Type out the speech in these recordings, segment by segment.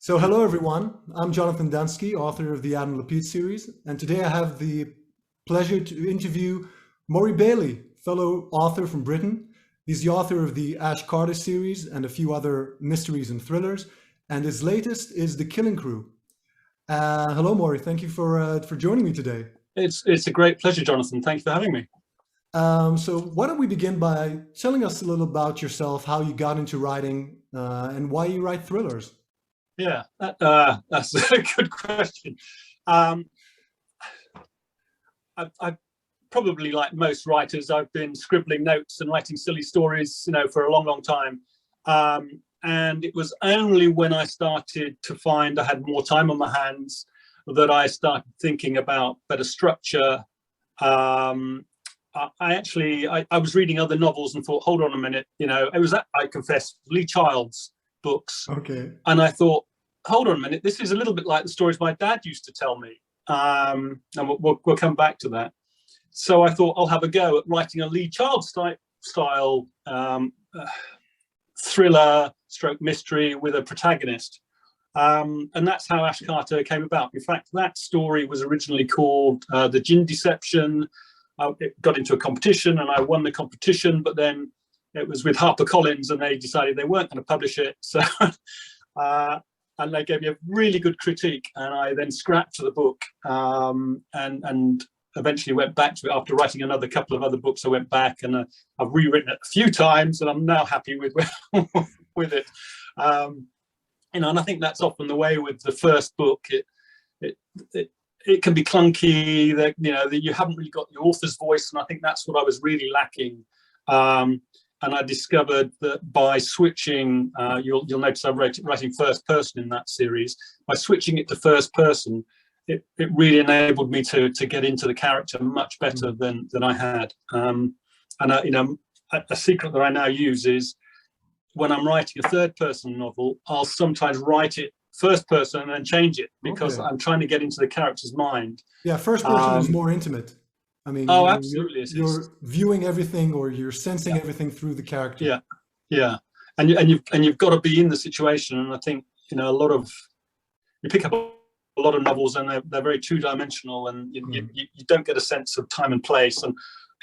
So hello everyone, I'm Jonathan Dunsky, author of the Adam Lapid series, and today I have the pleasure to interview Maury Bailey, fellow author from Britain. He's the author of the Ash Carter series and a few other mysteries and thrillers, and his latest is The Killing Crew. Hello Maury, thank you for joining me today. It's a great pleasure, Jonathan. Thanks for having me. So why don't we begin by telling us a little about yourself, how you got into writing, and why you write thrillers? Yeah, that's a good question. I probably, like most writers, I've been scribbling notes and writing silly stories, for a long, long time. And it was only when I started to find I had more time on my hands that I started thinking about better structure. I was reading other novels and thought, hold on a minute, it was, I confess, Lee Child's books. Okay. And I thought, hold on a minute, this is a little bit like the stories my dad used to tell me. And we'll come back to that. So I thought I'll have a go at writing a Lee Child style thriller stroke mystery with a protagonist. And that's how Ash Carter came about. In fact, that story was originally called The Gin Deception. It got into a competition and I won the competition, but then it was with HarperCollins and they decided they weren't going to publish it. So, and they gave me a really good critique and I then scrapped the book and eventually went back to it after writing another couple of other books. I went back and I've rewritten it a few times and I'm now happy with with it. And I think that's often the way with the first book. It can be clunky, that you haven't really got the author's voice, and I think that's what I was really lacking. And I discovered that by switching, you'll notice I'm writing first person in that series. By switching it to first person, it really enabled me to get into the character much better than I had. A secret that I now use is when I'm writing a third person novel, I'll sometimes write it first person and then change it because I'm trying to get into the character's mind. Yeah, first person is more intimate. I mean, absolutely, you're viewing everything, or you're sensing everything through the character. Yeah, and you've got to be in the situation. And I think you pick up a lot of novels and they're very two-dimensional, and you don't get a sense of time and place. And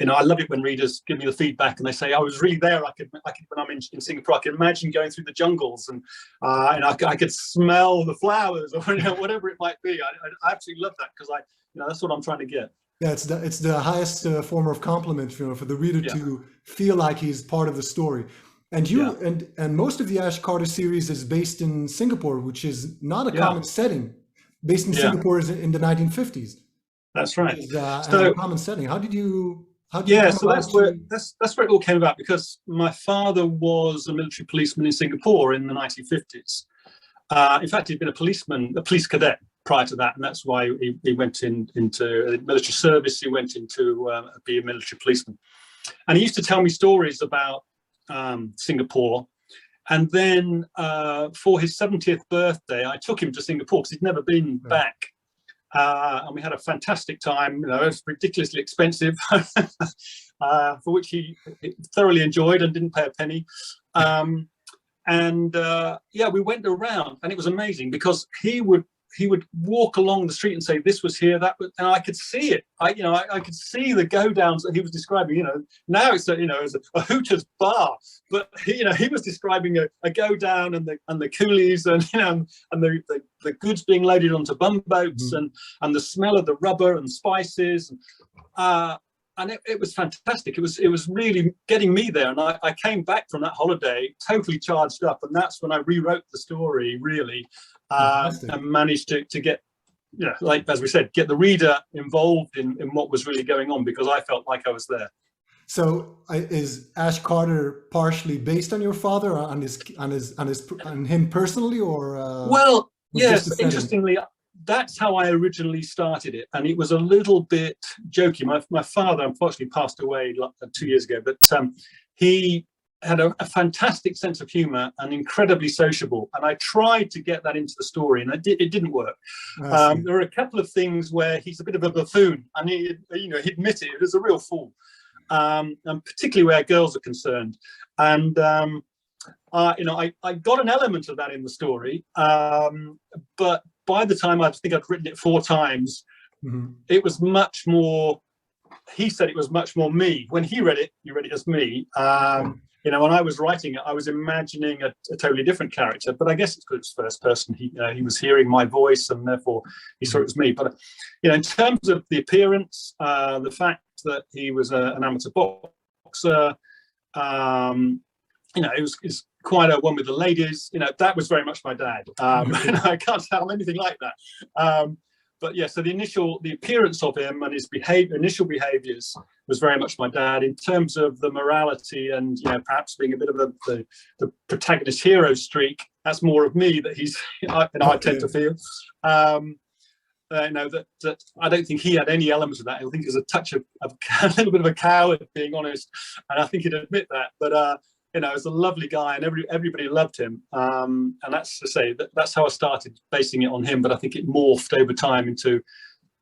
I love it when readers give me the feedback and they say, I was really there. I could when I'm in Singapore, I can imagine going through the jungles and I could smell the flowers or whatever it might be. I absolutely love that because that's what I'm trying to get. Yeah, it's the highest form of compliment, for the reader to feel like he's part of the story. And and most of the Ash Carter series is based in Singapore, which is not a common setting. Based in Singapore is in the 1950s. That's right. So a common setting. How did you so that's where it all came about, because my father was a military policeman in Singapore in the 1950s. In fact, he'd been a police cadet prior to that, and that's why he went into military service. He went into be a military policeman, and he used to tell me stories about Singapore. And then for his 70th birthday, I took him to Singapore because he'd never been back. And we had a fantastic time. It was ridiculously expensive, for which he thoroughly enjoyed and didn't pay a penny. We went around, and it was amazing because he would walk along the street and say, this was here, that was, and I could see it. I could see the go downs that he was describing. Now it's a Hooters bar, but he was describing a go down and the coolies and the goods being loaded onto bumboats and the smell of the rubber and spices. And it was fantastic. It was really getting me there. And I came back from that holiday totally charged up. And that's when I rewrote the story, really, and managed to get, like, as we said, get the reader involved in what was really going on, because I felt like I was there. So is Ash Carter partially based on your father, or on him personally, or? Well, yes, interestingly, that's how I originally started it, and it was a little bit jokey. My father unfortunately passed away 2 years ago, but he had a fantastic sense of humor and incredibly sociable, and I tried to get that into the story, and it didn't work. There were a couple of things where he's a bit of a buffoon, and he admitted it was a real fool, and particularly where girls are concerned. And I got an element of that in the story, but by the time I think I'd written it 4 times, it was much more. He said it was much more me. When he read it, he read it as me. When I was writing it, I was imagining a totally different character. But I guess it's because it's first person. He was hearing my voice, and therefore he saw it was me. But in terms of the appearance, the fact that he was an amateur boxer, it was quite a one with the ladies. That was very much my dad. And I can't tell anything like that. But yeah, so the appearance of him and his initial behaviours was very much my dad. In terms of the morality and perhaps being a bit of the protagonist hero streak, that's more of me that he's. I tend to feel. That I don't think he had any element of that. I think he was a touch of a little bit of a coward, being honest, and I think he'd admit that. But he was a lovely guy, and everybody loved him. And that's to say that's how I started basing it on him. But I think it morphed over time into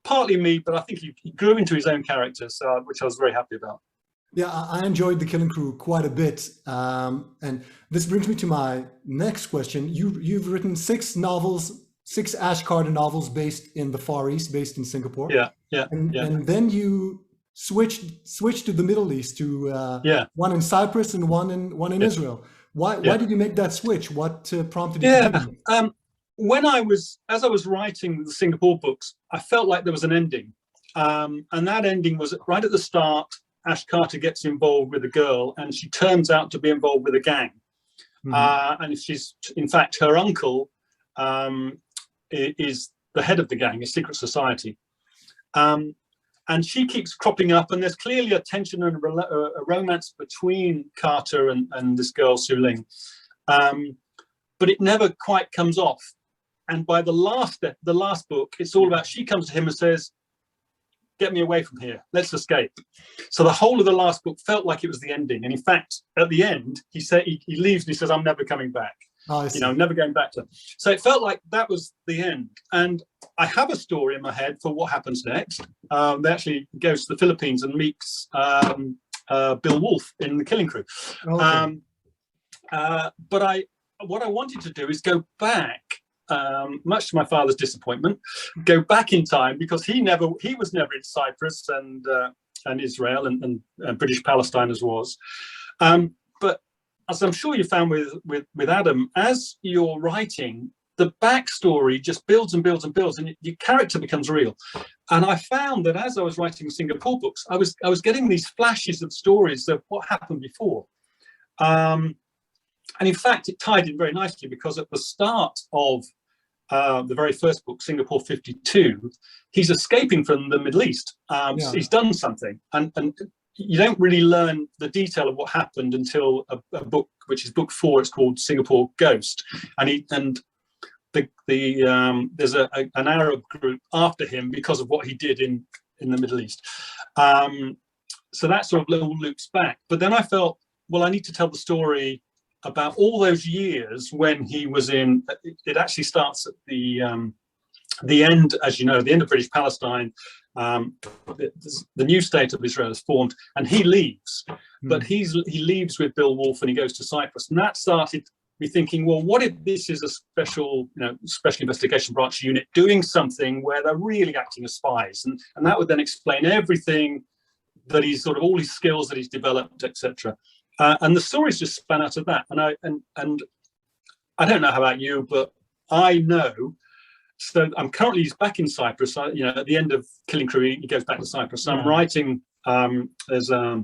partly me, but I think he grew into his own character, which I was very happy about. Yeah, I enjoyed The Killing Crew quite a bit, and this brings me to my next question. You've written 6 novels, 6 Ash Carter novels based in the Far East, based in Singapore. And then you switched to the Middle East, to one in Cyprus and one in Israel. Why did you make that switch? What prompted you to do that? As I was writing the Singapore books, I felt like there was an ending, and that ending was right at the start. Ash Carter gets involved with a girl, and she turns out to be involved with a gang. And she's, in fact, her uncle is the head of the gang, a secret society. And she keeps cropping up, and there's clearly a tension and a romance between Carter and this girl, Su Ling. But it never quite comes off. And by the last book, it's all about, she comes to him and says, "Get me away from here. Let's escape." So the whole of the last book felt like it was the ending. And in fact, at the end, he leaves and he says, "I'm never coming back." Never going back to. So it felt like that was the end. And I have a story in my head for what happens next. They actually goes to the Philippines and meets Bill Wolfe in The Killing Crew. But what I wanted to do is go back, much to my father's disappointment, go back in time, because he was never in Cyprus and Israel and British Palestine as was. But as I'm sure you found with Adam, as you're writing, the backstory just builds and builds and builds, and your character becomes real. And I found that as I was writing Singapore books, I was getting these flashes of stories of what happened before. And in fact, it tied in very nicely, because at the start of the very first book, Singapore 52, he's escaping from the Middle East. He's done something, and you don't really learn the detail of what happened until a book, which is book 4. It's called Singapore Ghost, and there's an Arab group after him because of what he did in the Middle East. So that sort of little loops back. But then I felt, well, I need to tell the story about all those years when he was in. It actually starts at the end, as you know, the end of British Palestine. The new state of Israel is formed, and he leaves. But he leaves with Bill Wolfe, and he goes to Cyprus, and that started me thinking, well, what if this is a special investigation branch unit doing something where they're really acting as spies, and that would then explain everything that he's sort of, all his skills that he's developed, etc. And the stories just span out of that. And I don't know how about you, but I know. So he's back in Cyprus. At the end of Killing Crew, he goes back to Cyprus. So I'm writing. There's a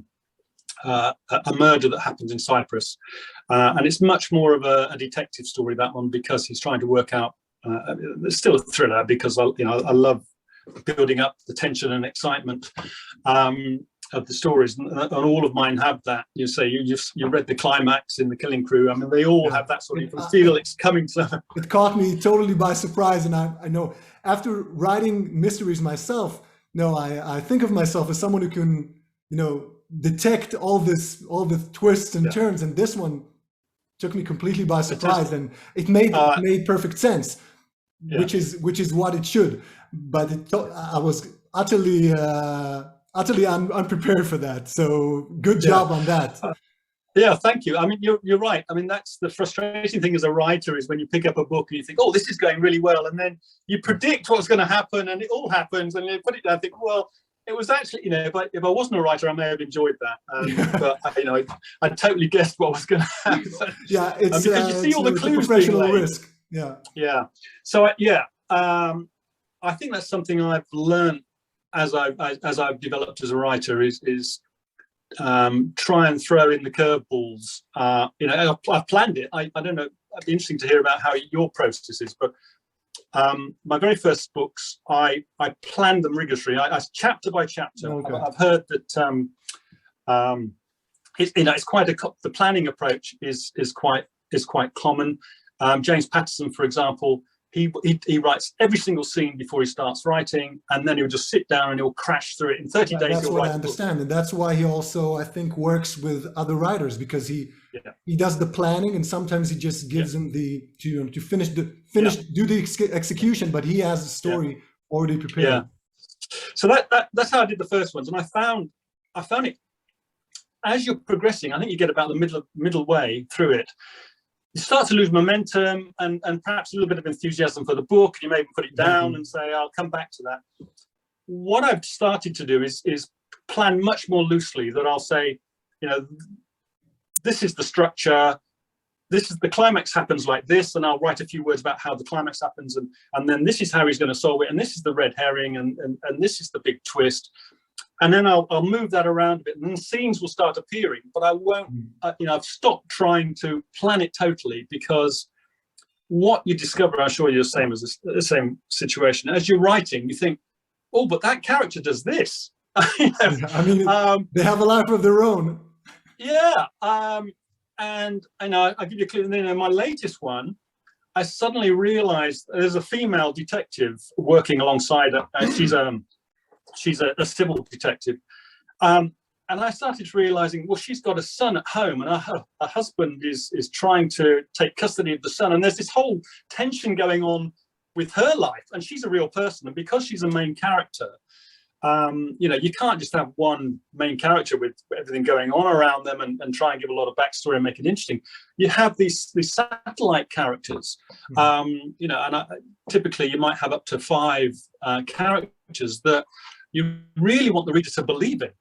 murder that happens in Cyprus, and it's much more of a detective story, that one, because he's trying to work out. It's still a thriller, because I love building up the tension and excitement of the stories, and all of mine have that. You read the climax in The Killing Crew. I mean, they all have that sort of feel. It's coming to. It caught me totally by surprise, and I know after writing mysteries myself, I think of myself as someone who can, detect all the twists and turns, and this one took me completely by surprise, and it made perfect sense, which is what it should. But I was utterly unprepared for that. So good job on that. Yeah, thank you. I mean, you're right. I mean, that's the frustrating thing as a writer, is when you pick up a book and you think, oh, this is going really well, and then you predict what's going to happen, and it all happens, and you put it down and think, well, it was actually, if I wasn't a writer, I may have enjoyed that. But I totally guessed what was going to happen. Yeah, it's because you see all the clues professional being laid. risk. Yeah. Yeah. So I think that's something I've learned as I've developed as a writer is try and throw in the curveballs. I've planned it. I don't know. It'd be interesting to hear about how your process is, but my very first books, I planned them rigorously. I chapter by chapter. Okay. I've heard that it's quite the planning approach is quite common. James Patterson, for example, he writes every single scene before he starts writing, and then he'll just sit down and he'll crash through it in 30 days. That's what I understand, and that's why he also, I think, works with other writers, because he does the planning, and sometimes he just gives them to finish do the execution, but he has the story already prepared. Yeah. So that's how I did the first ones, and I found it, as you're progressing, I think you get about the middle way through it, you start to lose momentum and perhaps a little bit of enthusiasm for the book. You may even put it down and say, I'll come back to that. What I've started to do is plan much more loosely, that I'll say, this is the structure, this is the climax happens like this, and I'll write a few words about how the climax happens, and then this is how he's going to solve it, and this is the red herring, and this is the big twist. And then I'll move that around a bit, and then scenes will start appearing. But I won't, I've stopped trying to plan it totally, because what you discover, I'm sure you're the same situation. As you're writing, you think, oh, but that character does this. I mean, they have a life of their own. Yeah. And I'll give you a clue. And then in my latest one, I suddenly realized there's a female detective working alongside her. She's a civil detective. And I started realizing, well, she's got a son at home, and her husband is trying to take custody of the son. And there's this whole tension going on with her life, and she's a real person. And because she's a main character, you can't just have one main character with everything going on around them and try and give a lot of backstory and make it interesting. You have these satellite characters, typically you might have up to 5 characters that you really want the reader to believe in.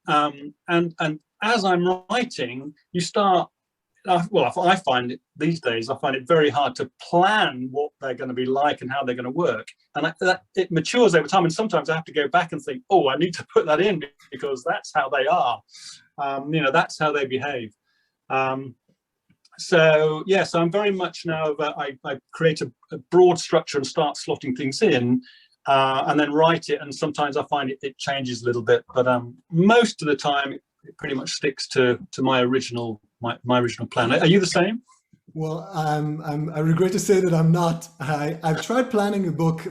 And as I'm writing, you start, I find it these days, I find it very hard to plan what they're going to be like and how they're going to work. And it matures over time. And sometimes I have to go back and think, oh, I need to put that in because that's how they are. That's how they behave. So I'm very much now, I create a broad structure and start slotting things in. And then write it, and sometimes I find it changes a little bit, but most of the time it pretty much sticks to my original plan. Are you the same? Well, I regret to say that I'm not. I've tried planning a book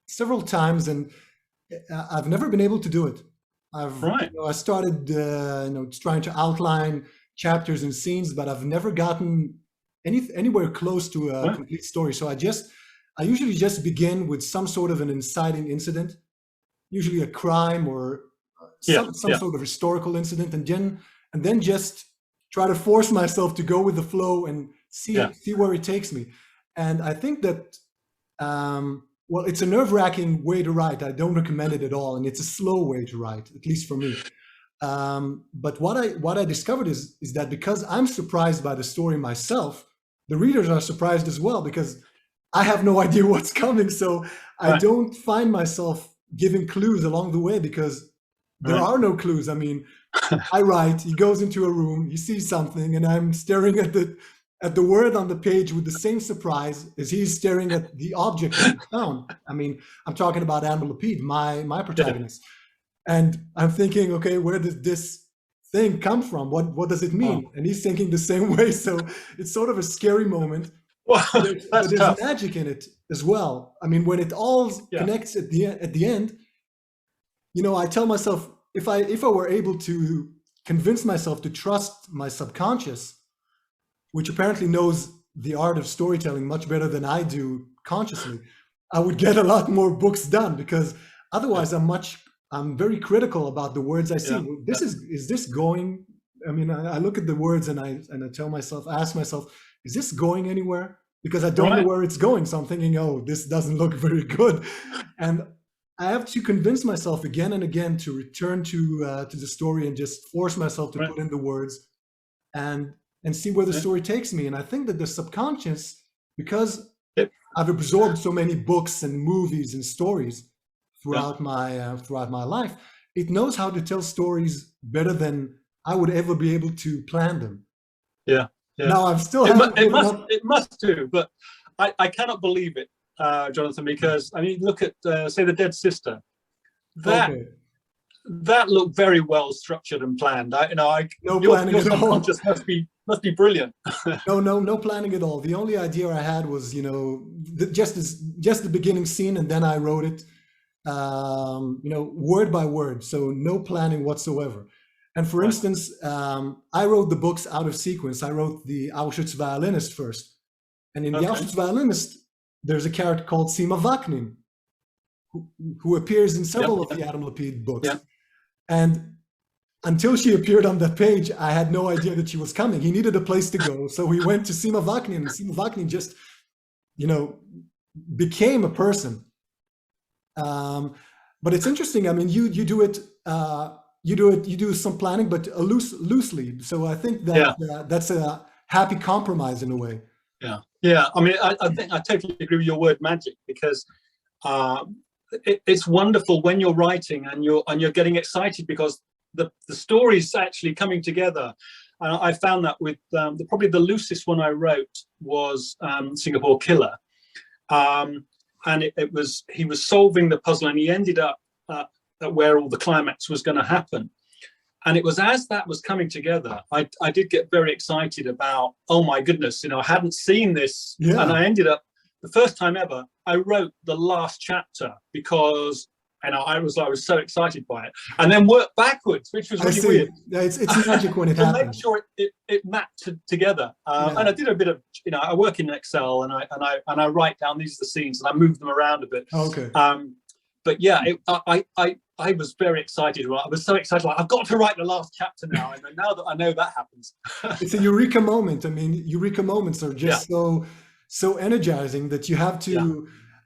several times, and I've never been able to do it. I started trying to outline chapters and scenes, but I've never gotten anywhere close to a complete story. So I usually just begin with some sort of an inciting incident, usually a crime or some sort of historical incident, and then just try to force myself to go with the flow and see where it takes me. And I think that, it's a nerve-wracking way to write. I don't recommend it at all, and it's a slow way to write, at least for me. But what I discovered is that because I'm surprised by the story myself, the readers are surprised as well, because I have no idea what's coming, so I don't find myself giving clues along the way, because there are no clues. I mean, I write, he goes into a room, he sees something, and I'm staring at the word on the page with the same surprise as he's staring at the object that he found. I mean, I'm talking about Adam Lapid, my protagonist. And I'm thinking, okay, where does this thing come from? What does it mean? And he's thinking the same way, so it's sort of a scary moment. Well, but there's magic in it as well. I mean, when it all connects at the end, I tell myself, if I were able to convince myself to trust my subconscious, which apparently knows the art of storytelling much better than I do consciously, I would get a lot more books done, because otherwise I'm very critical about the words I see. Is this going I mean, I look at the words and I tell myself, I ask myself, is this going anywhere? Because I don't know Right. where it's going. So I'm thinking, oh, this doesn't look very good. And I have to convince myself again and again to return to the story and just force myself to Right. put in the words and see where the Yeah. story takes me. And I think that the subconscious, because Yep. I've absorbed so many books and movies and stories Yeah. throughout my life, it knows how to tell stories better than I would ever be able to plan them. Yeah. Yeah. Now I'm still haven't given up. It must do, but I cannot believe it, Jonathan, because I mean, look at say The Dead Sister. Okay. That looked very well structured and planned. No Your planning at all. subconscious must be brilliant. No planning at all. The only idea I had was, just the beginning scene, and then I wrote it, word by word. So no planning whatsoever. And for Right. instance, I wrote the books out of sequence. I wrote the Auschwitz Violinist first, and in the Okay. Auschwitz Violinist, there's a character called Sima Vaknin, who appears in several of the Adam Lapid books. Yeah. And until she appeared on that page, I had no idea that she was coming. He needed a place to go. So we went to Sima Vaknin, and Sima Vaknin just, became a person. But it's interesting. I mean, you do it, you do some planning, but loosely. So I think that that's a happy compromise in a way. Yeah. Yeah. I mean, I think I totally agree with your word magic, because it's wonderful when you're writing and you're getting excited because the story's actually coming together. I found that with probably the loosest one I wrote was Singapore Killer, and he was solving the puzzle, and he ended up at where all the climax was going to happen. And it was as that was coming together, I did get very excited about, oh my goodness, I hadn't seen this, and I ended up, the first time ever, I wrote the last chapter because I was so excited by it, and then worked backwards, which was really weird. Yeah, it's magic when it happens. To make sure it mapped together. And I did a bit of, I work in Excel, and I write down, these are the scenes, and I move them around a bit. Okay. But yeah, I was very excited. I was so excited. Like, I've got to write the last chapter now. And now that I know that happens, it's a eureka moment. I mean, eureka moments are just so energizing that you have to. Yeah.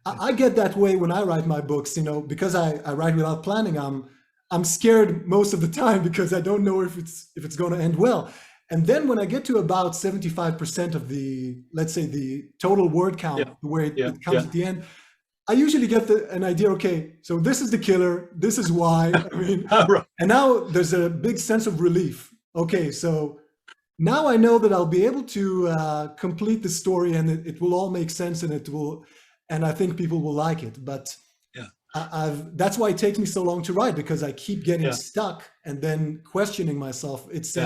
I get that way when I write my books. Because I write without planning. I'm scared most of the time because I don't know if it's going to end well. And then when I get to about 75% of let's say the total word count, where it comes at the end, I usually get an idea, okay, so this is the killer, this is why, I mean, right. And now there's a big sense of relief. Okay, so now I know that I'll be able to complete the story, and it will all make sense, and I think people will like it. But that's why it takes me so long to write, because I keep getting stuck and then questioning myself. It's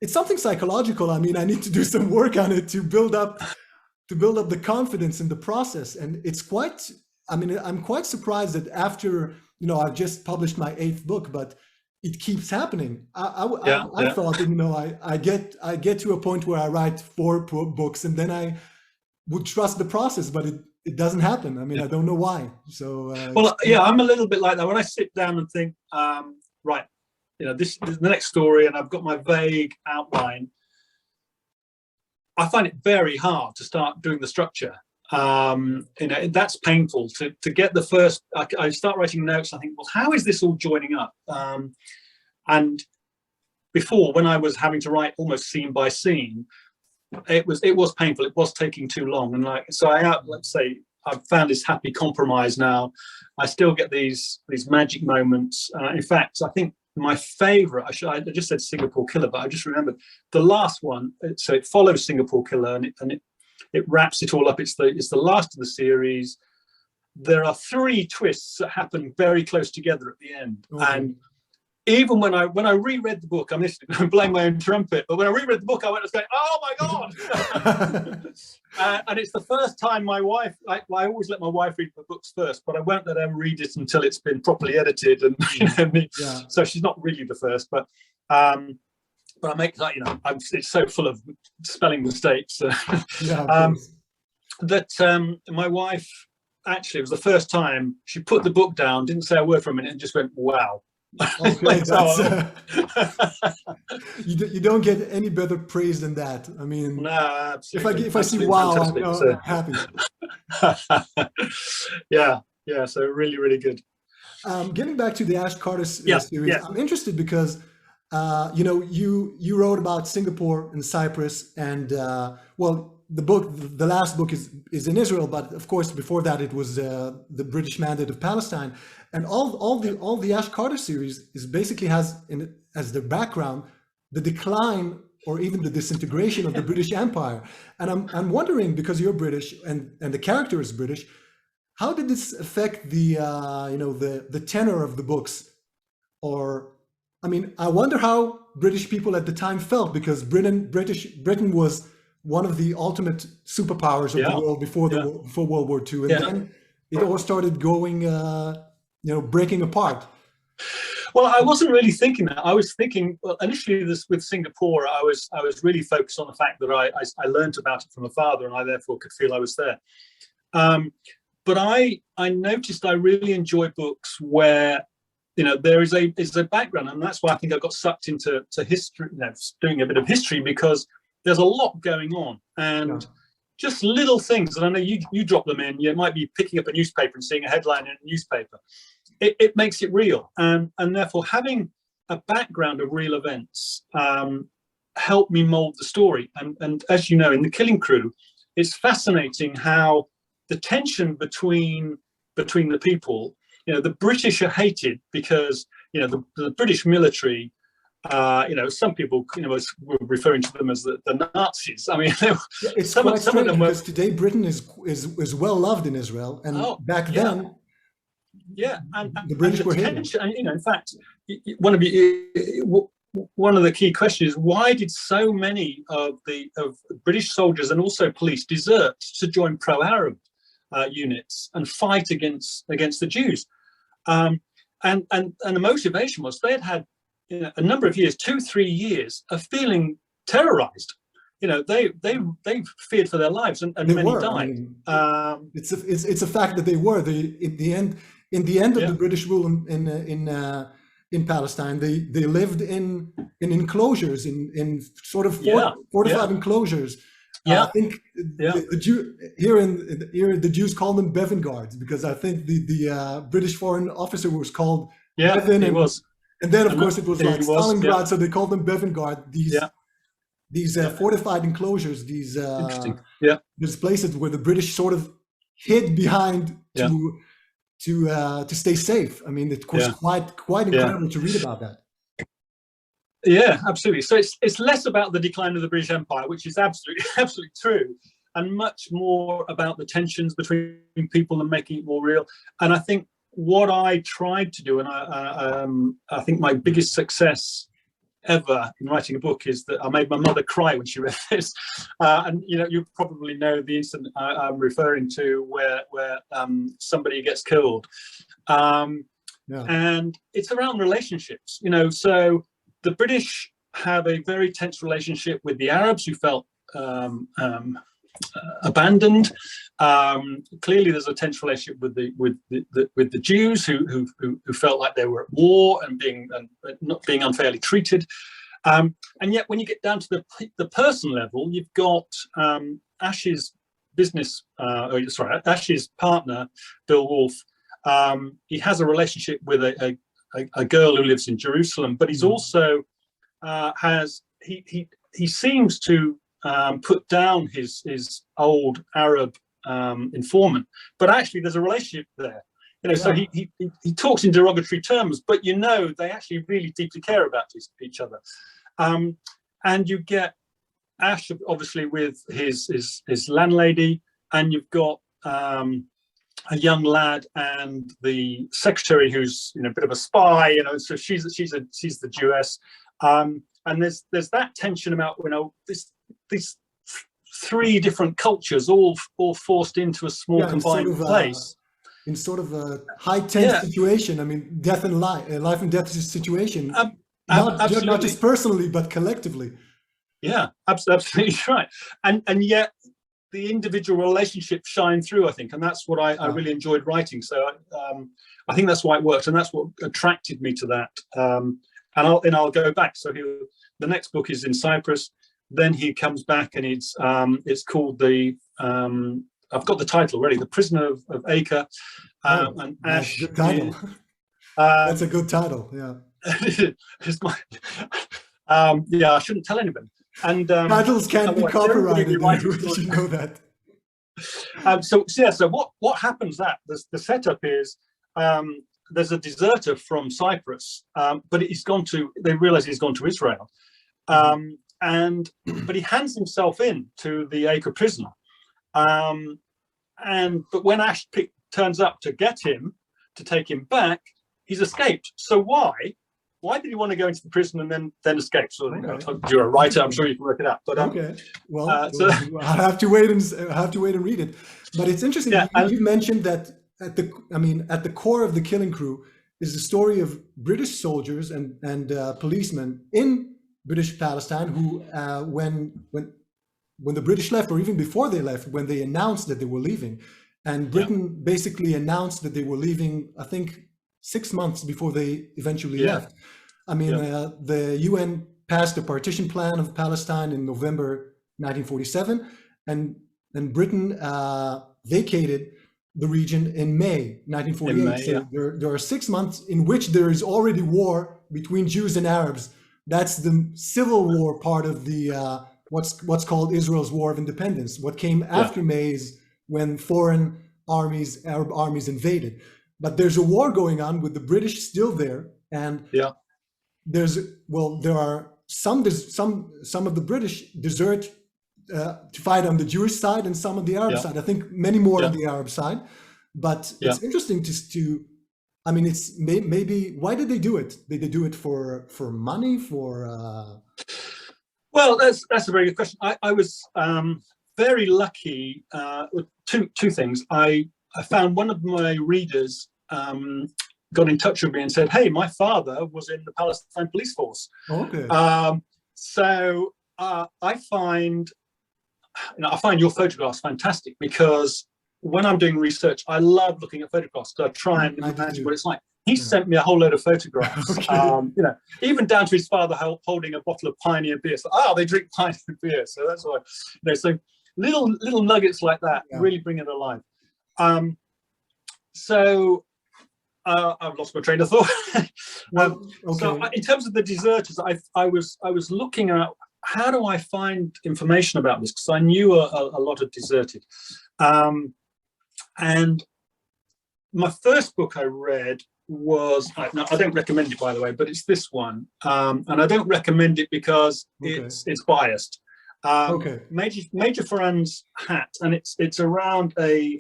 something psychological. I mean, I need to do some work on it to build up the confidence in the process. And it's quite, I mean, I'm quite surprised that after, I've just published my 8th book, but it keeps happening. I thought that, I get to a point where I write 4 books and then I would trust the process, but it doesn't happen. I mean, I don't know why. So, I'm a little bit like that. When I sit down and think, right, this is the next story, and I've got my vague outline, I find it very hard to start doing the structure. That's painful to get the first. I start writing notes. I think, well, how is this all joining up? And before, when I was having to write almost scene by scene, it was painful. It was taking too long. And let's say I've found this happy compromise now. I still get these magic moments. In fact, I think my favorite, I just said Singapore Killer, but I just remembered the last one. So it follows Singapore Killer, and it wraps it all up. It's the last of the series. There are 3 twists that happen very close together at the end. Okay. And even when I reread the book, I'm playing my own trumpet, but when I reread the book, I was going, oh my God. And it's the first time my wife, I always let my wife read my books first, but I won't let her read it until it's been properly edited. And so she's not really the first, but I make that, it's so full of spelling mistakes. That my wife, actually, it was the first time she put the book down, didn't say a word for a minute, and just went, wow. Okay, Explains how that's you don't get any better praise than that. I mean, No, if I see absolutely wow, I'm fantastic. So, happy. yeah, yeah. So really, really good. Getting back to the Ash Carter Yeah, series, yeah, I'm interested because you wrote about Singapore and Cyprus, and well, the last book is in Israel, but of course before that it was the British Mandate of Palestine, and all the Ash Carter series is basically has as the background the decline or even the disintegration of the British Empire, and I'm wondering, because you're British and the character is British, how did this affect the the tenor of the books? Or, I mean, I wonder how British people at the time felt, because Britain was one of the ultimate superpowers of the yeah, world yeah, before World War II, and yeah. then it all started going breaking apart. Well, I wasn't really thinking that. I was thinking, well, initially this with Singapore, I was really focused on the fact that I learned about it from a father, and I therefore could feel I was there. But I noticed I really enjoy books where there is a background, and that's why I think I got sucked into history, doing a bit of history, because there's a lot going on, and just little things. And I know you drop them in. You might be picking up a newspaper and seeing a headline in a newspaper. It makes it real, and therefore having a background of real events helped me mold the story. And as you know, in The Killing Crew, it's fascinating how the tension between the people, the British are hated because the British military, some people were referring to them as the Nazis. I mean, It's some quite of them strange, were. because today Britain is well loved in Israel, and Oh, back yeah, then yeah, and the and British the were hated. tension, and in fact, one of the key questions is, why did so many of British soldiers and also police desert to join pro-Arab units and fight against the Jews? And the motivation was they had a number of years, 2-3 years, of feeling terrorized. They feared for their lives, and They many were. I died. mean, it's a fact that they were. In the end of the British rule in Palestine, they lived in enclosures, in sort of fortified enclosures. Yeah, I think the Jew here the Jews call them Bevan guards, because I think the British foreign officer was called Bevan, he was. and then of course it was like Stalingrad, Yeah. so they called them Bevan guard. These fortified enclosures, Interesting. these places where the British sort of hid behind to stay safe. I mean, it was quite incredible to read about that. Yeah, absolutely. So it's less about the decline of the British Empire, which is absolutely true, and much more about the tensions between people and making it more real. And I think what I tried to do, and I think my biggest success ever in writing a book, is that I made my mother cry when she read this. And you probably know the incident I'm referring to, where somebody gets killed, and it's around relationships. So the British have a very tense relationship with the Arabs, who felt abandoned. Clearly, there's a tense relationship with the Jews, who felt like they were at war and not being unfairly treated. And yet, when you get down to the person level, you've got Ash's Ash's partner, Bill Wolfe. He has a relationship with a girl who lives in Jerusalem, but he's also he seems to put down his old Arab informant, but actually there's a relationship there. So he talks in derogatory terms, but they actually really deeply care about each other. And you get Ash obviously with his landlady, and you've got a young lad and the secretary, who's a bit of a spy. So she's the Jewess, and there's that tension about these three different cultures all forced into a small combined place. In sort of a high tense situation. I mean, death and life and death situation. Not just personally, but collectively. Yeah, absolutely right. And yet the individual relationships shine through, I think, and that's what I really enjoyed writing. So I think that's why it worked, and that's what attracted me to that. And I'll go back. So the next book is in Cyprus. Then he comes back, and it's called I've got the title already, The Prisoner of Aker. And Ash. Good title. That's a good title. Yeah. It's my, yeah, I shouldn't tell anybody. And titles can't be copyrighted. Did you know that? So what happens? The setup is there's a deserter from Cyprus, but they realize he's gone to Israel, but he hands himself in to the Aker prison, but when Ash turns up to get him, to take him back, he's escaped. So why did he want to go into the prison and then escape? So you're a writer, I'm sure you can work it out. But okay, well, I'll have to wait and read it. But it's interesting. Yeah, you mentioned that at the core of the Killing Crew is the story of British soldiers and policemen in British Palestine who, when the British left, or even before they left, when they announced that they were leaving, and Britain basically announced that they were leaving, I think 6 months before they eventually left. The UN passed the partition plan of Palestine in November 1947, and Britain vacated the region in May 1948. There are 6 months in which there is already war between Jews and Arabs. That's the civil war part of the what's called Israel's War of Independence. What came after May is when foreign armies, Arab armies, invaded. But there's a war going on with the British still there, and there are some of the British desert to fight on the Jewish side and some on the Arab side. I think many more on the Arab side. But it's interesting it's maybe why did they do it? Did they do it for money? Well, that's a very good question. I was very lucky with two things. I found one of my readers got in touch with me and said, "Hey, my father was in the Palestine police force." Okay. So I find your photographs fantastic, because when I'm doing research, I love looking at photographs. So I try and imagine what it's like. He sent me a whole load of photographs, even down to his father holding a bottle of Pioneer beer. So, they drink Pioneer beer. So that's why, so little nuggets like that really bring it alive. I've lost my train of thought. So in terms of the deserters, I was looking at how do I find information about this, because I knew a lot had deserted. And my first book I read was, I don't recommend it, by the way, but it's this one. And I don't recommend it because it's biased. Major Ferran's Hat, and it's around a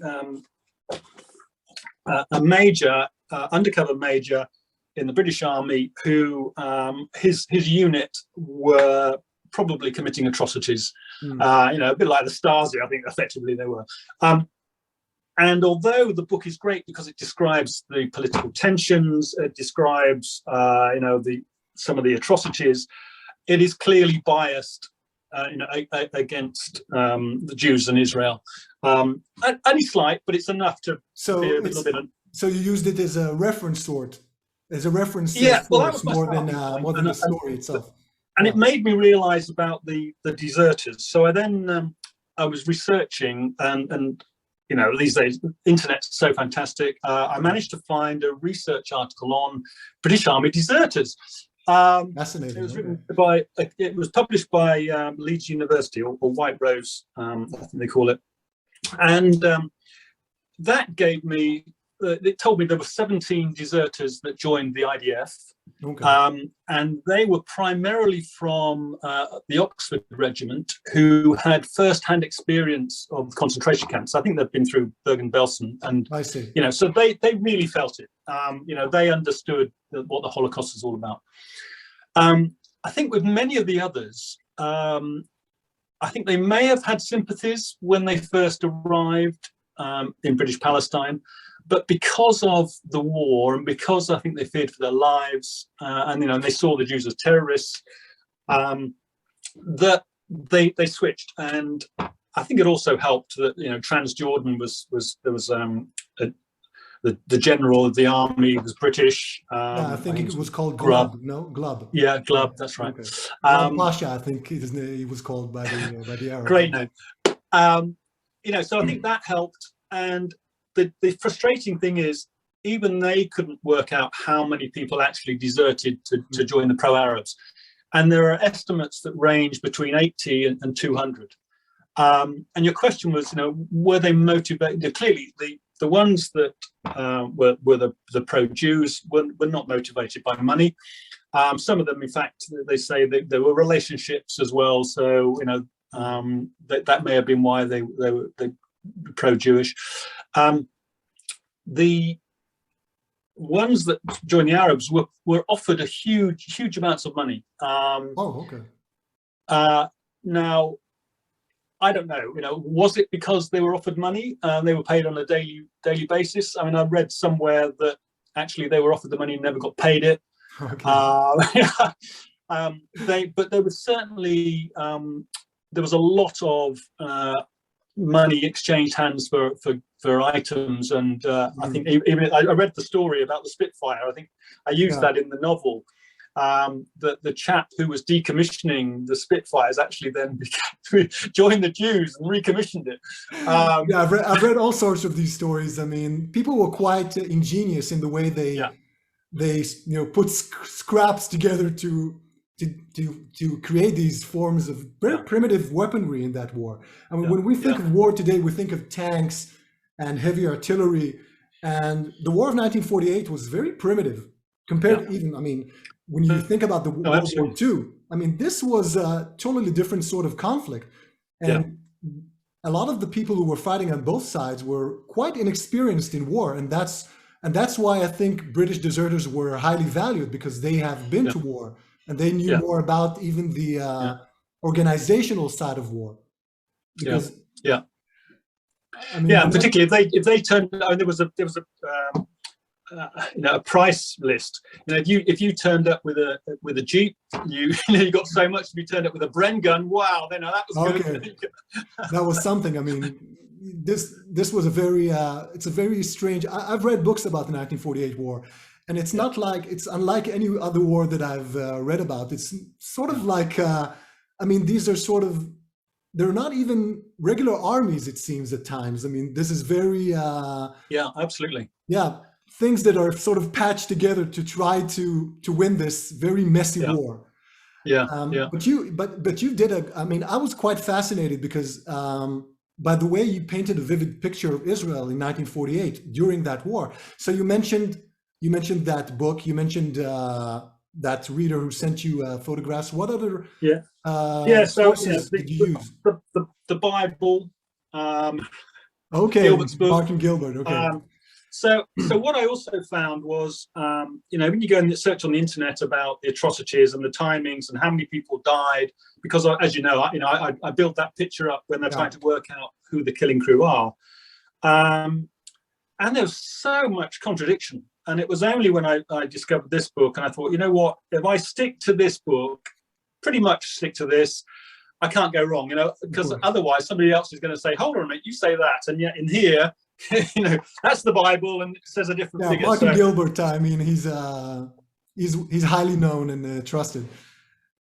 major, undercover major in the British Army who his unit were probably committing atrocities, a bit like the Stasi, I think effectively they were. And although the book is great because it describes the political tensions, it describes some of the atrocities, it is clearly biased against the Jews and Israel. Only slight, but it's enough to be a little bit. So you used it as a reference source, more than the story itself. And it made me realize about the deserters. So I then I was researching, and these days the internet's so fantastic. I managed to find a research article on British Army deserters. Fascinating. It was written it was published by Leeds University, or White Rose, I think they call it. And that gave me, it told me there were 17 deserters that joined the IDF. And they were primarily from the Oxford Regiment, who had first-hand experience of concentration camps. I think they've been through Bergen-Belsen, and I see. So they really felt it. They understood what the Holocaust is all about. I think with many of the others, I think they may have had sympathies when they first arrived in British Palestine, but because of the war, and because I think they feared for their lives, and they saw the Jews as terrorists, that they switched. And I think it also helped that Transjordan there was the general of the army was British. Yeah, I think it was called Grub. Glub. No, Glub. Yeah, Glub. That's right. Okay. Glub Pasha, I think he was called by the Arabs. Great name. So I think that helped. And the frustrating thing is, even they couldn't work out how many people actually deserted to join the pro-Arabs. And there are estimates that range between 80 and 200. And your question was, were they motivated? Clearly, the ones that were the pro-Jews were not motivated by money. Some of them, in fact, they say that there were relationships as well. So, that may have been why they were pro-Jewish. The ones that joined the Arabs were offered a huge amounts of money. Okay. Now, I don't know. Was it because they were offered money? They were paid on a daily basis. I mean, I read somewhere that actually they were offered the money and never got paid it. Okay. But there was certainly there was a lot of money exchanged hands for items, and I think even I read the story about the Spitfire. I think I used that in the novel. The chap who was decommissioning the Spitfires actually then joined the Jews and recommissioned it. Yeah, I've read all sorts of these stories. I mean, people were quite ingenious in the way they put scraps together to create these forms of very primitive weaponry in that war. I mean, when we think of war today, we think of tanks and heavy artillery, and the War of 1948 was very primitive compared to even, I mean, when you think about the World War II, I mean, this was a totally different sort of conflict. And a lot of the people who were fighting on both sides were quite inexperienced in war. And that's why I think British deserters were highly valued, because they have been to war and they knew more about even the organizational side of war. Because, I mean, particularly if they turned, there was a a price list. If you turned up with a Jeep, you got so much. If you turned up with a Bren gun, wow, then that was good. That was something. I mean, this was a very it's a very strange. I've read books about the 1948 war, and it's unlike any other war that I've read about. It's sort of like I mean, these are sort of, they're not even regular armies, it seems at times. I mean, this is very absolutely things that are sort of patched together to try to win this very messy war. But you did I mean, I was quite fascinated because by the way you painted a vivid picture of Israel in 1948 during that war. So you mentioned that book, you mentioned that reader who sent you photographs. What other sources did you use? The Bible. Okay, Martin Gilbert. Okay. So what I also found was, when you go and search on the internet about the atrocities and the timings and how many people died, because as you know, I built that picture up when they're trying to work out who the killing crew are, and there's so much contradiction. And it was only when I discovered this book and I thought, you know what, if I stick to this book, pretty much stick to this, I can't go wrong, because otherwise somebody else is going to say, hold on a minute, you say that, and yet in here, that's the Bible and it says a different figure. Martin Gilbert, I mean, he's highly known and trusted.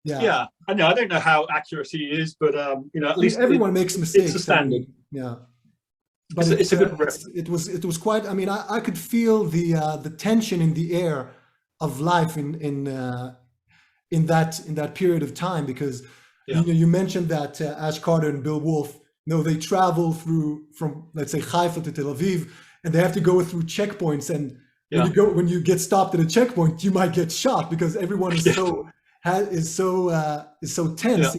I know. I don't know how accurate he is, but at least everyone makes mistakes. It's a standard. But it's a good reference. It was quite. I mean, I could feel the tension in the air of life in that period of time, because you mentioned that Ash Carter and Bill Wolfe, they travel from let's say Haifa to Tel Aviv, and they have to go through checkpoints, and when you get stopped at a checkpoint, you might get shot because everyone is so tense.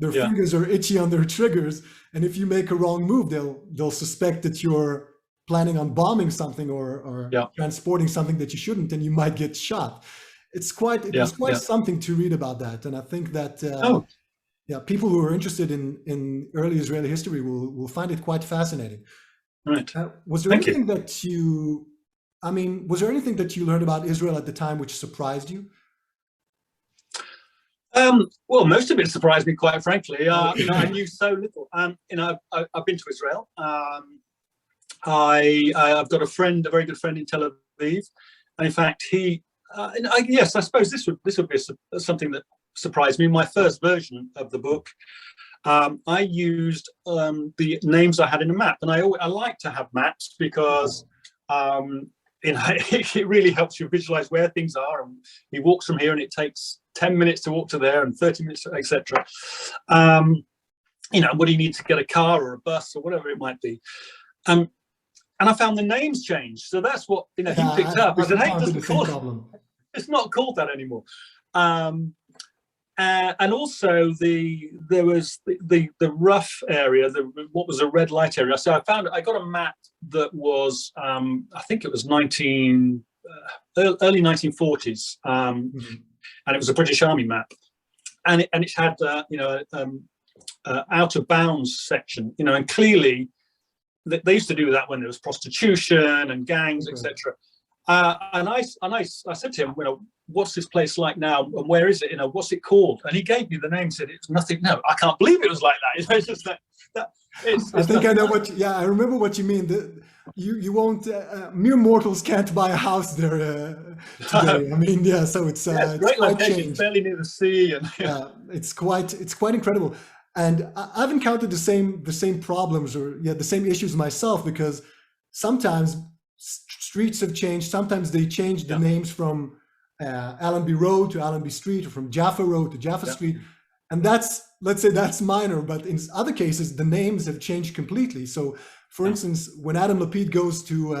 Their fingers are itchy on their triggers, and if you make a wrong move, they'll suspect that you're planning on bombing something or transporting something that you shouldn't, and you might get shot. It was quite something to read about that, and I think that people who are interested in early Israeli history will find it quite fascinating. Right. Was there anything that you learned about Israel at the time which surprised you? Well, most of it surprised me, quite frankly. I knew so little. I've been to Israel. I've got a very good friend in Tel Aviv, and in fact, yes, I suppose this would be something that surprised me. My first version of the book, I used the names I had in a map, and I like to have maps because it really helps you visualize where things are. And he walks from here, and it takes 10 minutes to walk to there, and 30 minutes, etc. What do you need to get a car or a bus or whatever it might be? And I found the names changed. So that's what he picked up. He said, "Hey, it's not called that anymore." And also there was the rough area, what was a red light area. So I got a map that was I think it was early 1940s, and it was a British Army map, and it had out of bounds section, and clearly they used to do that when there was prostitution and gangs, etc. And I said to him, what's this place like now, and where is it? What's it called? And he gave me the name. Said it's nothing. No, I can't believe it was like that. It's just that. I think I know what. Yeah, I remember what you mean. You won't. Mere mortals can't buy a house there today. I mean, yeah. So it's great location, fairly near the sea, and it's quite incredible. And I've encountered the same problems or the same issues myself, because sometimes streets have changed. Sometimes they change the names from Allenby Road to Allenby Street, or from Jaffa Road to Jaffa Street. And let's say that's minor, but in other cases, the names have changed completely. So for instance, when Adam Lapid goes to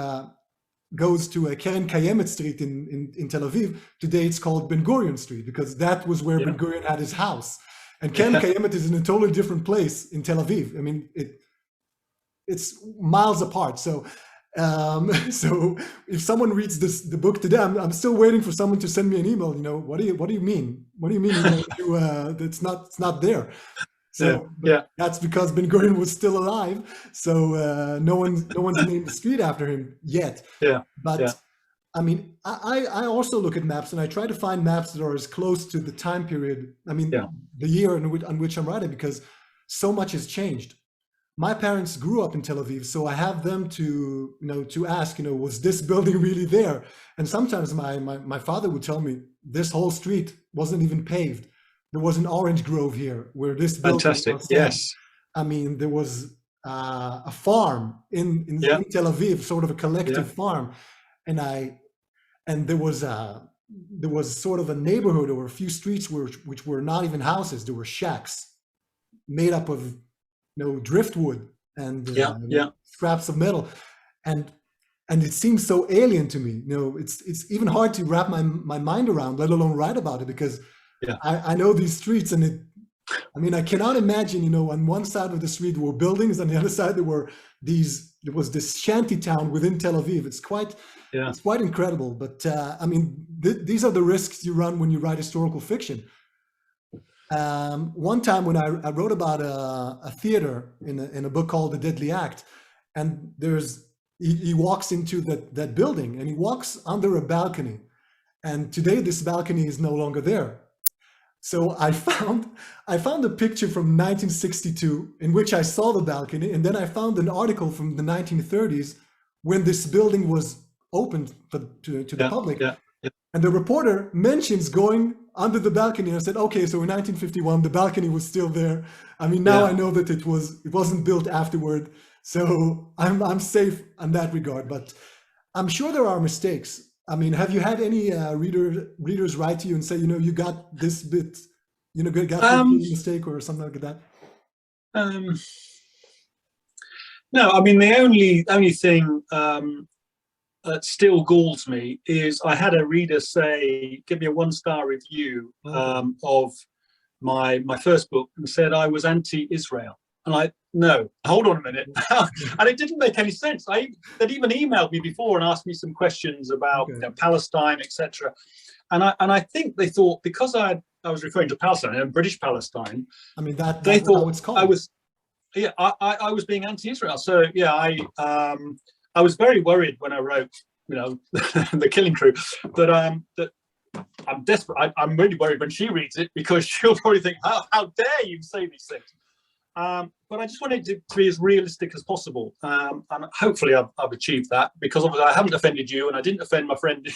Keren Kayemet Street in Tel Aviv, today it's called Ben Gurion Street, because that was where Ben Gurion had his house. And Keren Kayemet is in a totally different place in Tel Aviv. I mean, it's miles apart. So if someone reads the book today, I'm still waiting for someone to send me an email. What do you mean? What do you mean? It's not there. So that's because Ben Gurion was still alive. So no one's named the street after him yet. But I mean, I also look at maps, and I try to find maps that are as close to the time period. I mean, the year on which I'm writing, because so much has changed. My parents grew up in Tel Aviv, so I have them to ask, was this building really there? And sometimes my father would tell me this whole street wasn't even paved. There was an orange grove here where this building fantastic was. Yes. I mean, there was a farm in Tel Aviv, sort of a collective farm, and there was sort of a neighborhood or a few streets which were not even houses. There were shacks made up of driftwood and scraps of metal, and it seems so alien to me. It's even hard to wrap my mind around, let alone write about it, because I know these streets, and I cannot imagine. On one side of the street there were buildings, on the other side there was this shanty town within Tel Aviv. It's quite incredible. But these are the risks you run when you write historical fiction. One time when I wrote about a theater in a book called The Deadly Act, and he walks into that building, and he walks under a balcony, and today this balcony is no longer there. So I found a picture from 1962 in which I saw the balcony, and then I found an article from the 1930s when this building was opened to the public. And the reporter mentions going under the balcony, and I said, okay, so in 1951 the balcony was still there. Now I know that it wasn't built afterward, so I'm safe in that regard. But I'm sure there are mistakes. Have you had any readers write to you and say, you got this bit, got this mistake or something like that? No, the only thing that still galls me is I had a reader say, give me a 1-star review of my first book, and said I was anti-Israel. And no, hold on a minute. And it didn't make any sense. They'd even emailed me before and asked me some questions about Palestine, etc. And I think they thought, because I was referring to Palestine and British Palestine, they thought it's called. I was being anti-Israel. So I was very worried when I wrote, The Killing Crew, that I'm desperate. I'm really worried when she reads it, because she'll probably think, how dare you say these things? But I just wanted it to be as realistic as possible. And hopefully I've achieved that, because obviously I haven't offended you, and I didn't offend my friend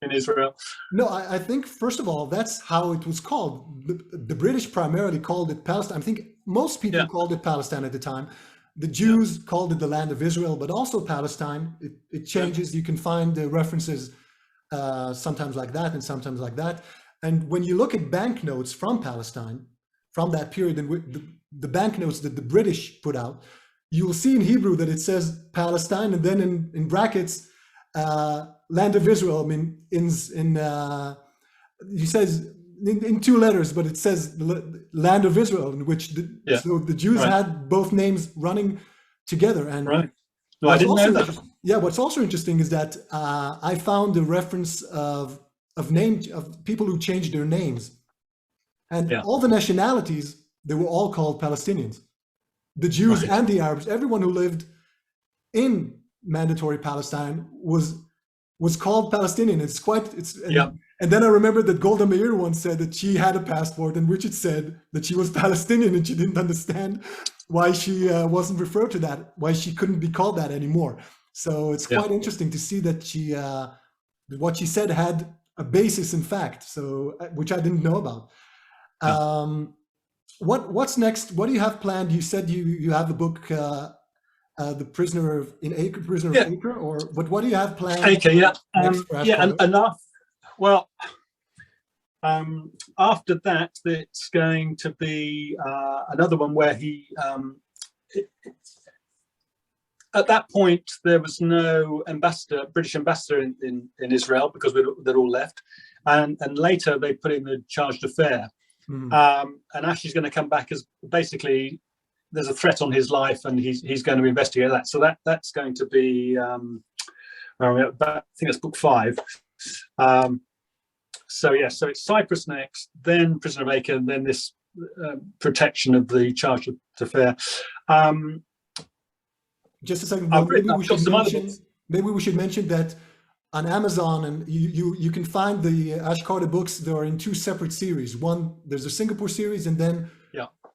in Israel. No, I think, first of all, that's how it was called. The British primarily called it Palestine. I think most people called it Palestine at the time. The Jews called it the land of Israel, but also Palestine. It changes. You can find the references sometimes like that and sometimes like that. And when you look at banknotes from Palestine, from that period, and the banknotes that the British put out, you will see in Hebrew that it says Palestine, and then in brackets, land of Israel. I mean, he says in two letters, but it says land of Israel, in which so the Jews had both names running together. And no, I didn't know that. Yeah, what's also interesting is that I found a reference of people who changed their names, and all the nationalities, they were all called Palestinians. The Jews and the Arabs, everyone who lived in mandatory Palestine was called Palestinian. And then I remember that Golda Meir once said that she had a passport in which it said that she was Palestinian, and she didn't understand why she wasn't referred to that, why she couldn't be called that anymore. So it's quite interesting to see that what she said had a basis in fact, so which I didn't know about. What's next? What do you have planned? You said you have a book, the Prisoner of Aker, but what do you have planned? Aker, enough. Well, after that, it's going to be another one where he. At that point, there was no British ambassador in Israel, because they'd all left, and later they put in the charge d'affaires. And Ash is going to come back as basically there's a threat on his life, and he's going to investigate that. So that's going to be I think that's book 5. So it's Cyprus next, then Prisoner of Aker, and then this protection of the charge d'affaires. Just a second. Maybe we should mention that on Amazon, and you can find the Ash Carter books. They are in 2 separate series. One, there's a Singapore series, and then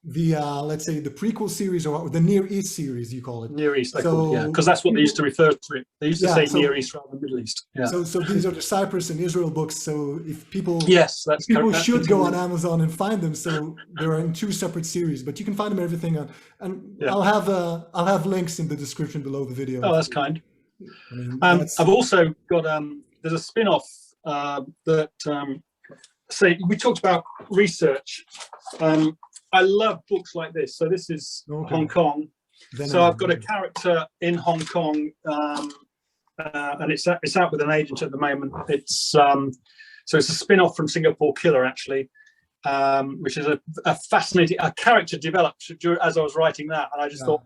the let's say the prequel series, or the Near East series, you call it. Near East, because that's what they used to refer to it. They used to say Near East rather than Middle East. So these are the Cyprus and Israel books. So if people should go on Amazon and find them. So they're in 2 separate series, but you can find them everything on. And I'll have links in the description below the video. Oh, that's kind. I've also got there's a spin-off that say we talked about research. I love books like this. So this is Hong Kong. So I've got a character in Hong Kong, and it's out with an agent at the moment. It's so it's a spin-off from Singapore Killer, actually, which is a fascinating character developed as I was writing that, and I just thought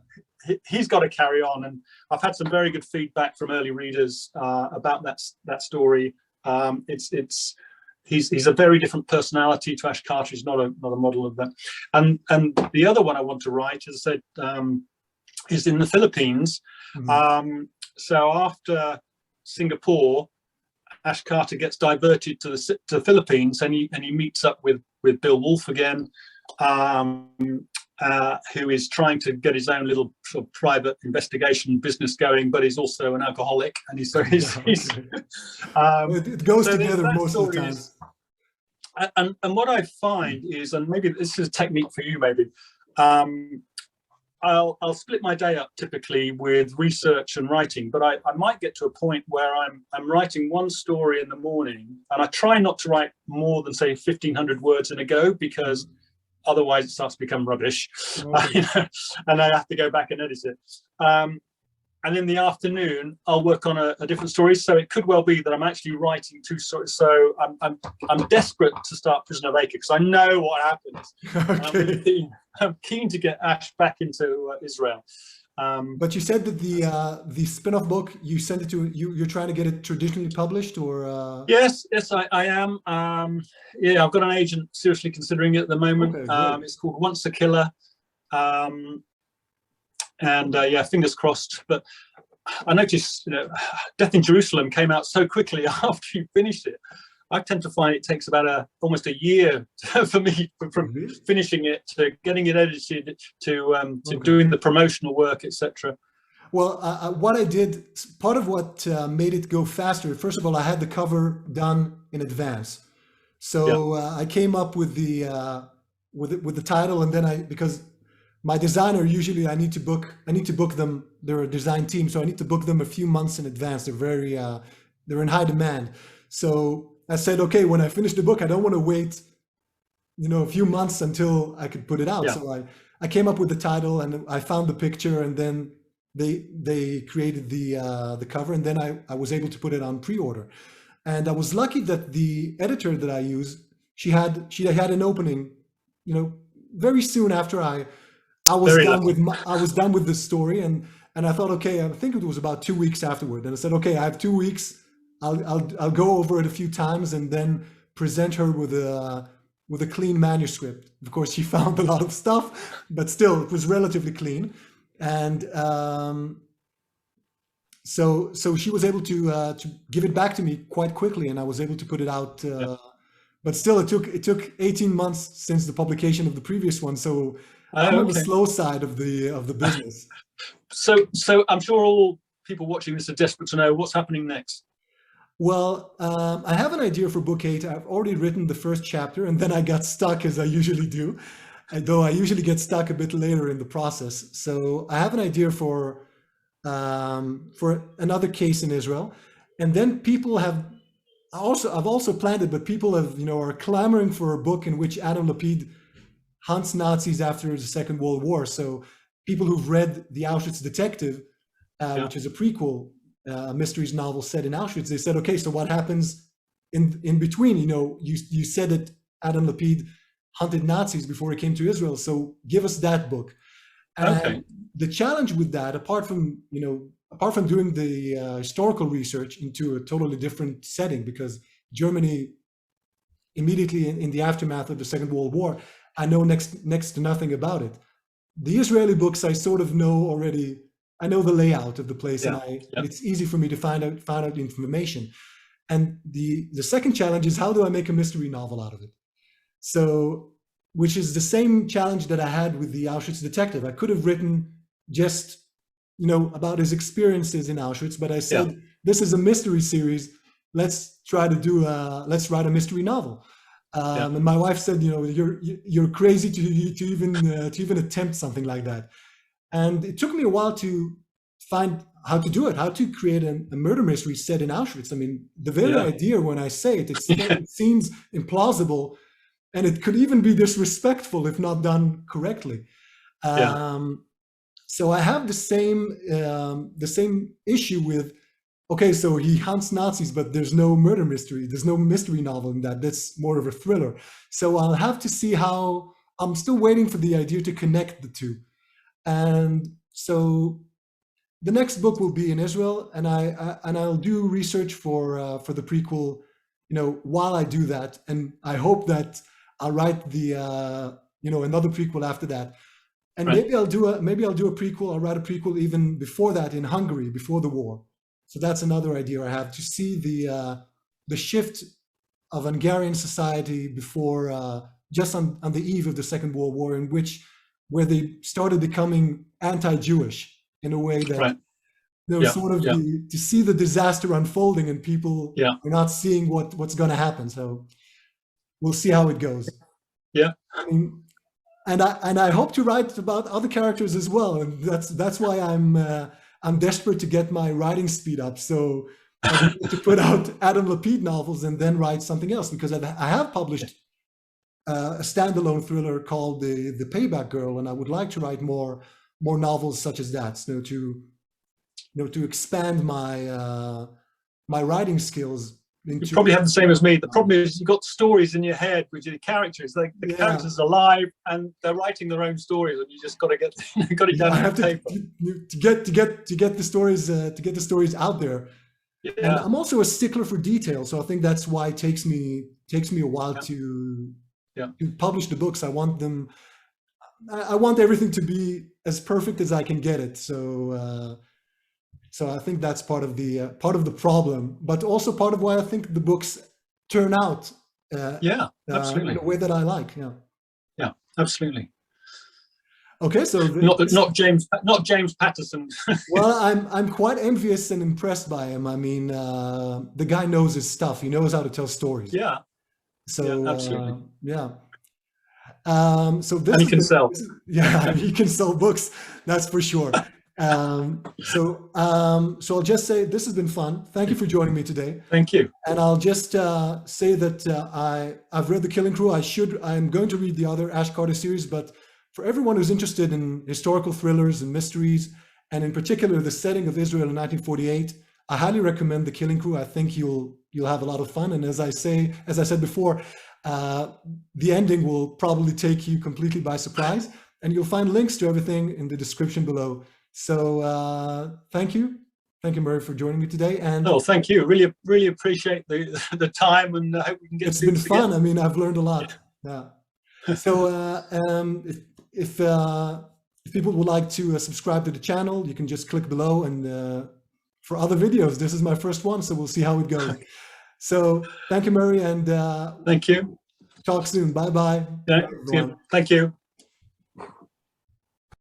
he's got to carry on. And I've had some very good feedback from early readers about that story. He's a very different personality to Ash Carter. He's not a model of that. And the other one I want to write, as I said, is in the Philippines. So after Singapore, Ash Carter gets diverted to the Philippines, and he meets up with Bill Wolfe again, who is trying to get his own little sort of private investigation business going, but he's also an alcoholic, and he's it goes together most of the time. And what I find is, and maybe this is a technique for you, maybe, I'll split my day up typically with research and writing, but I might get to a point where I'm writing one story in the morning, and I try not to write more than, say, 1,500 words in a go, because otherwise it starts to become rubbish, and I have to go back and edit it. And in the afternoon, I'll work on a different story. So it could well be that I'm actually writing 2 stories. So I'm desperate to start Prisoner of Aker, because I know what happens. I'm keen to get Ash back into Israel. But you said that the spin-off book, you sent it to you're trying to get it traditionally published, or Yes, I am. I've got an agent seriously considering it at the moment. It's called Once a Killer. And fingers crossed. But I noticed, Death in Jerusalem came out so quickly after you finished it. I tend to find it takes about almost a year for me from Really? finishing it to getting it edited to Okay. doing the promotional work, etc. Well, what I did, part of what made it go faster, first of all, I had the cover done in advance. Yeah, So I came up with the title, and then because my designer usually I need to book them. They're a design team, so I need to book them a few months in advance. They're in high demand. So I said, okay, when I finish the book, I don't want to wait, a few months until I could put it out. yeah. So I came up with the title, and I found the picture, and then they created the cover, and then I was able to put it on pre-order. And I was lucky that the editor that I use, she had an opening, very soon after I was Very done lucky. with the story, and I thought, okay, I think it was about 2 weeks afterward, and I said, okay, I have 2 weeks. I'll go over it a few times and then present her with a clean manuscript. Of course, she found a lot of stuff, but still, it was relatively clean, and so she was able to give it back to me quite quickly, and I was able to put it out. Yeah. But still, it took 18 months since the publication of the previous one. So I'm on the Okay. slow side of the business. So I'm sure all people watching this are desperate to know what's happening next. Well, I have an idea for book 8. I've already written the first chapter, and then I got stuck, as I usually do, though I usually get stuck a bit later in the process. So I have an idea for another case in Israel, and then people have I've also planned it, but people are clamoring for a book in which Adam Lapid hunts Nazis after the Second World War. So people who've read The Auschwitz Detective, which is a prequel, mysteries novel set in Auschwitz, they said, okay, so what happens in between? You said that Adam Lapid hunted Nazis before he came to Israel, so give us that book. And Okay. the challenge with that, apart from doing the historical research into a totally different setting, because Germany, immediately in the aftermath of the Second World War, I know next to nothing about it. The Israeli books, I sort of know already. I know the layout of the place, and it's easy for me to find out the information. And the second challenge is, how do I make a mystery novel out of it? So, which is the same challenge that I had with the Auschwitz Detective. I could have written just about his experiences in Auschwitz, but I said, this is a mystery series. Let's write a mystery novel. And my wife said, you're crazy to even attempt something like that. And it took me a while to find how to do it, how to create a murder mystery set in Auschwitz. I mean, the very idea, when I say it, it seems implausible, and it could even be disrespectful if not done correctly. So I have the same issue with, okay, so he hunts Nazis, but there's no murder mystery. There's no mystery novel in that. That's more of a thriller. So I'll have to see how. I'm still waiting for the idea to connect the two. And so the next book will be in Israel, and I'll do research for the prequel, while I do that, and I hope that I'll write the another prequel after that. And maybe I'll do a prequel. I'll write a prequel even before that, in Hungary, before the war. So that's another idea I have, to see the shift of Hungarian society before, just on the eve of the Second World War, where they started becoming anti-Jewish in a way that to see the disaster unfolding, and people are not seeing what's going to happen. So we'll see how it goes. Yeah. And I hope to write about other characters as well, and that's why I'm desperate to get my writing speed up, so I need to put out Adam Lapid novels and then write something else, because I have published a standalone thriller called the Payback Girl, and I would like to write more novels such as that, to expand my writing skills. You probably have the same as me. The problem is, you've got stories in your head with your characters. Like, the characters are alive and they're writing their own stories, and you just got to get it down on paper to get the stories out there. And I'm also a stickler for detail, so I think that's why it takes me a while to publish the books. I want everything to be as perfect as I can get it. So I think that's part of the problem, but also part of why I think the books turn out Yeah, in absolutely. a way that I like. Yeah. Yeah, absolutely. Okay, so Not James Patterson. well, I'm quite envious and impressed by him. I mean, the guy knows his stuff. He knows how to tell stories. Yeah, So yeah, absolutely. yeah. So this And he has can been, sell. yeah, he can sell books, that's for sure. So I'll just say this has been fun. Thank you for joining me today. Thank you. And I'll just say that I've read The Killing Crew. I'm going to read the other Ash Carter series, but for everyone who's interested in historical thrillers and mysteries, and in particular the setting of Israel in 1948, I highly recommend The Killing Crew. I think you'll have a lot of fun. And as I said before, the ending will probably take you completely by surprise, and you'll find links to everything in the description below. So thank you, Murray, for joining me today. And thank you. Really appreciate the time, and I hope we can get. It's been fun. I mean, I've learned a lot. Yeah. So if people would like to subscribe to the channel, you can just click below. And for other videos, this is my first one, so we'll see how it goes. So thank you, Murray, and thank you. Talk soon. Bye bye. Yeah, thank you.